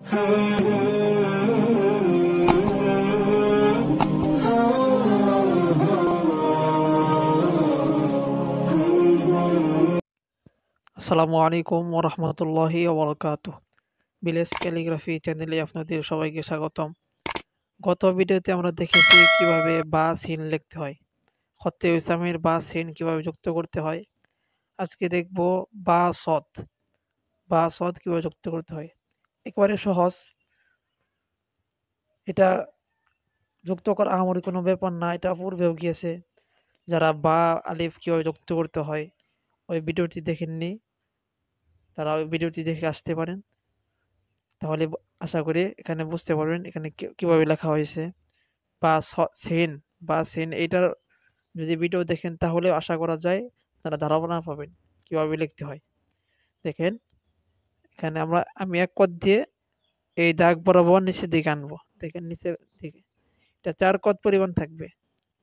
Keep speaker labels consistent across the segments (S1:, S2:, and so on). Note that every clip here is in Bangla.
S1: আসসালামু আলাইকুম ওয়া রাহমাতুল্লাহি ওয়া বারাকাতুহু। ভিলেজ ক্যালিগ্রাফি চ্যানেলে আপনাদের সবাইকে স্বাগতম। গত ভিডিওতে আমরা দেখেছি কিভাবে বা সিন লিখতে হয়, খত্তে ইসলামের বা সিন কিভাবে যুক্ত করতে হয়। আজকে দেখব বা সদ কিভাবে যুক্ত করতে হয়। একেবারে সহজ। এটা যুক্ত করা আহামরি কোনো ব্যাপার না, এটা পূর্বেও গিয়েছে। যারা বা আলিফ কিভাবে যুক্ত করতে হয় ওই ভিডিওটি দেখেননি, তারা ওই ভিডিওটি দেখে আসতে পারেন। তাহলে আশা করি এখানে বুঝতে পারবেন এখানে কিভাবে লেখা হয়েছে। বা সেন বা সেন এইটার যদি ভিডিও দেখেন তাহলে আশা করা যায় আপনারা ধারণা পাবেন কিভাবে লিখতে হয়। দেখেন এখানে আমি এক কদ দিয়ে এই দাগ বরাবর নিচের দিকে আনবো। দেখেন নিচের দিকে এটা 4 কদ পরিমাণ থাকবে।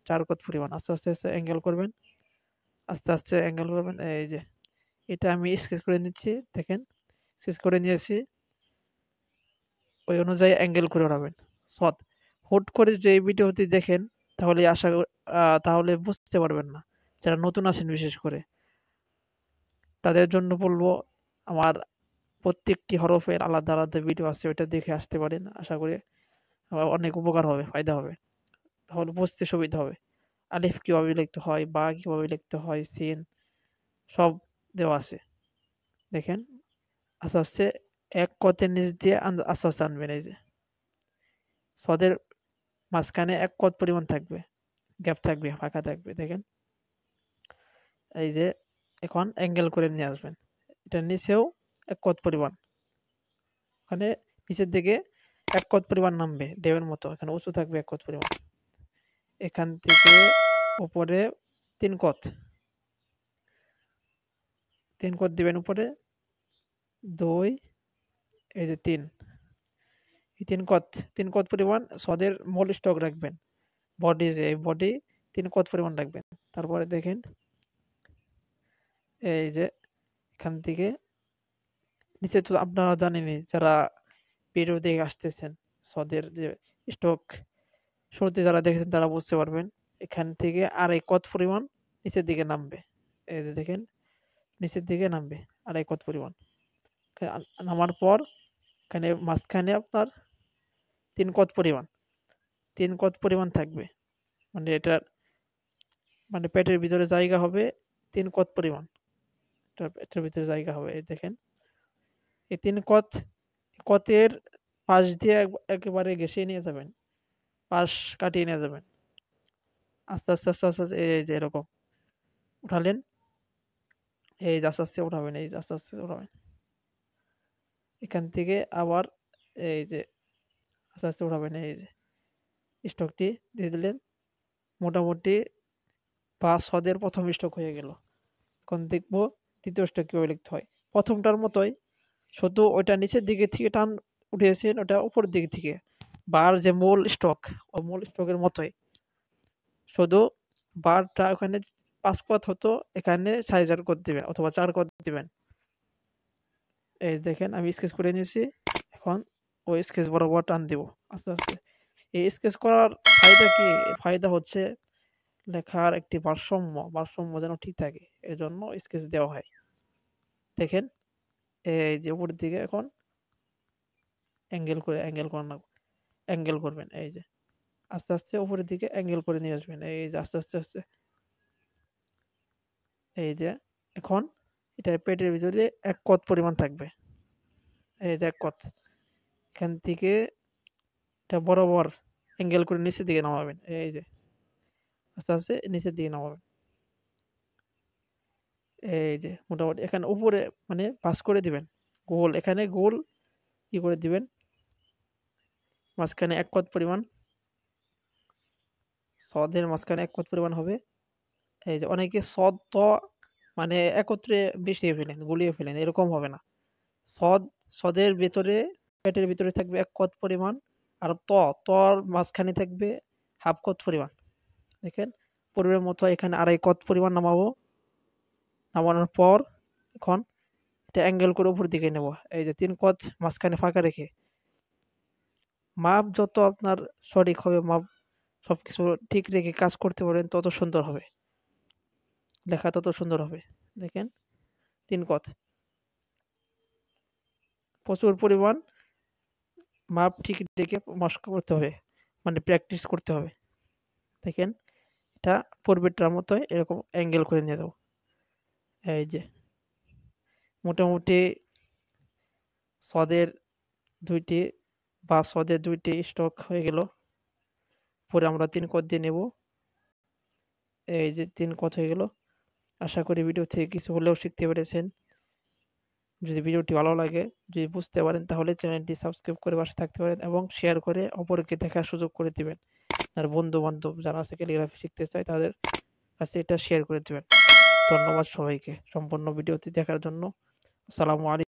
S1: 4 কদ পরিমাণ আস্তে আস্তে আস্তে অ্যাঙ্গেল করবেন, আস্তে আস্তে অ্যাঙ্গেল করবেন। এই যে এটা আমি স্কেচ করে নিচ্ছি। দেখেন স্কেচ করে নিয়েছি, ওই অনুযায়ী অ্যাঙ্গেল করে উঠাবেন। সৎ হুট করে যে এই ভিডিওটি দেখেন তাহলে তাহলে বুঝতে পারবেন না। যারা নতুন আছেন বিশেষ করে তাদের জন্য বলবো, আমার প্রত্যেকটি হরফের আলাদা আলাদা ভিডিও আছে, ওইটা দেখে আসতে পারেন। আশা করি আমার অনেক উপকার হবে, ফায়দা হবে, তাহলে বুঝতে সুবিধা হবে। আলিফ কিভাবে লিখতে হয়, বা কিভাবে লিখতে হয়, সিন সব দেওয়া আছে। দেখেন আস্তে আস্তে এক কতের নিচ দিয়ে আস্তে আস্তে আনবেন। এই যে সদের মাঝখানে এক কত পরিমাণ থাকবে, গ্যাপ থাকবে, ফাঁকা থাকবে। দেখেন এই যে এখন অ্যাঙ্গেল করে নিয়ে আসবেন। এটা নিচেও এক কত পরিমাণ, মানে নিচের দিকে এক কত পরিমাণ নামবে, ডেবের মতো এখানে উঁচু থাকবে এক কত পরিমাণ। এখান থেকে উপরে 3 কত, 3 কত দিবেন উপরে, 2, এই যে 3, এই 3 কত পরিমাণ সদের মূল স্টক রাখবেন। বডি যে বডি 3 কত পরিমাণ রাখবেন। তারপরে দেখেন এই যে এখান থেকে নিচে তো আপনারা জানেনই, যারা ভিডিও দেখে আসতেছেন, সদের যে স্টক শুরুতে যারা দেখেছেন তারা বুঝতে পারবেন। এখান থেকে আর এক কত পরিমাণ নিচের দিকে নামবে। এই যে দেখেন নিচের দিকে নামবে আর এক কত পরিমাণ। নামার পর এখানে মাঝখানে আপনার 3 কত পরিমাণ, 3 কত পরিমাণ থাকবে। মানে এটার মানে পেটের ভিতরে জায়গা হবে 3 কত পরিমাণ, পেটের ভিতরে জায়গা হবে। এই দেখেন এই 3 কতের পাশ দিয়ে একেবারে ঘেঁষে নিয়ে যাবেন, পাশ কাটিয়ে নিয়ে যাবেন। আস্তে আস্তে আস্তে আস্তে আস্তে এই যে এরকম উঠালেন, এই যে আস্তে আস্তে উঠাবেন, এই যে আস্তে আস্তে উঠাবেন। এখান থেকে আবার এই যে আস্তে আস্তে উঠাবেন, এই যে স্টকটি দিয়ে দিলেন। মোটামুটি বা সদের প্রথম স্টক হয়ে গেল। এখন দেখবো দ্বিতীয় স্টক কীভাবে লিখতে হয়। প্রথমটার মতোই, শুধু ওইটা নিচের দিকে থেকে টান উঠিয়েছেন, ওটা উপরের দিক থেকে। বার যে মূল স্টক, ওই মূল স্টকের মতোই, শুধু বারটা ওখানে 5 কত হতো, এখানে 4.5 কত দিবেন অথবা 4 কত দিবেন। এই দেখেন আমি স্কেচ করে নিয়েছি। এখন ওই স্কেচ বরাবর টান দিব আস্তে আস্তে। এই স্কেচ করার ফায়দা কি? ফায়দা হচ্ছে লেখার একটি ভারসাম্য যেন ঠিক থাকে, এজন্য স্কেচ দেওয়া হয়। দেখেন এই যে উপরের দিকে এখন অ্যাঙ্গেল করবেন। এই যে আস্তে আস্তে উপরের দিকে অ্যাঙ্গেল করে নিয়ে আসবেন। এই যে আস্তে আস্তে আস্তে এই যে এখন এটা পেটের ভিতরে 1 কত পরিমাণ থাকবে। এই যে 1 কত, এখান থেকে এটা বরাবর অ্যাঙ্গেল করে নিচের দিকে নামাবেন। এই যে আস্তে আস্তে নিচের দিকে নামাবেন। এই যে মোটামুটি এখানে উপরে মানে পাস করে দিবেন গোল, এখানে গোল করে দিবেন। মাঝখানে 1 কত পরিমাণ, সদের মাঝখানে 1 কত পরিমাণ হবে। এই যে অনেকে সদ ত মানে একত্রে মিশিয়ে ফেলেন, গুলিয়ে ফেলেন, এরকম হবে না। সদের ভেতরে পেটের ভিতরে থাকবে 1 কত পরিমাণ, আর তর মাঝখানে থাকবে হাফ কত পরিমাণ। দেখেন পূর্বের মতো এখানে 2.5 কত পরিমাণ নামাবো। নামানোর পর এখন এটা অ্যাঙ্গেল করে উপর দিকে নেব। এই যে 3 কত মাঝখানে ফাঁকা রেখে মাপ যত আপনার সঠিক হবে, মাপ সবকিছু ঠিক রেখে কাজ করতে পারেন, তত সুন্দর হবে, লেখা তত সুন্দর হবে। দেখেন ৩ কথ, প্রচুর পরিমাণ মাপ ঠিক রেখে মশক করতে হবে, মানে প্র্যাকটিস করতে হবে। দেখেন এটা পূর্বেরটার মতোই এরকম অ্যাঙ্গেল করে নিয়ে যাবো। এই যে মোটামুটি সদের ২টি বা সদের ২টি স্ট্রোক হয়ে গেল। পরে আমরা ৩ কত দিয়ে নেব। এই যে ৩ কত হয়ে গেল। আশা করি ভিডিও থেকে কিছু হলেও শিখতে পেরেছেন। যদি ভিডিওটি ভালো লাগে, যদি বুঝতে পারেন, তাহলে চ্যানেলটি সাবস্ক্রাইব করে পাশে থাকতে পারেন এবং শেয়ার করে অপরকে দেখার সুযোগ করে দিবেন। আর বন্ধু-বান্ধব যারা আছে ক্যালিগ্রাফি শিখতে চায় তাদের কাছে এটা শেয়ার করে দিবেন। ধন্যবাদ সবাইকে সম্পূর্ণ ভিডিওটি দেখার জন্য। আসসালামু আলাইকুম।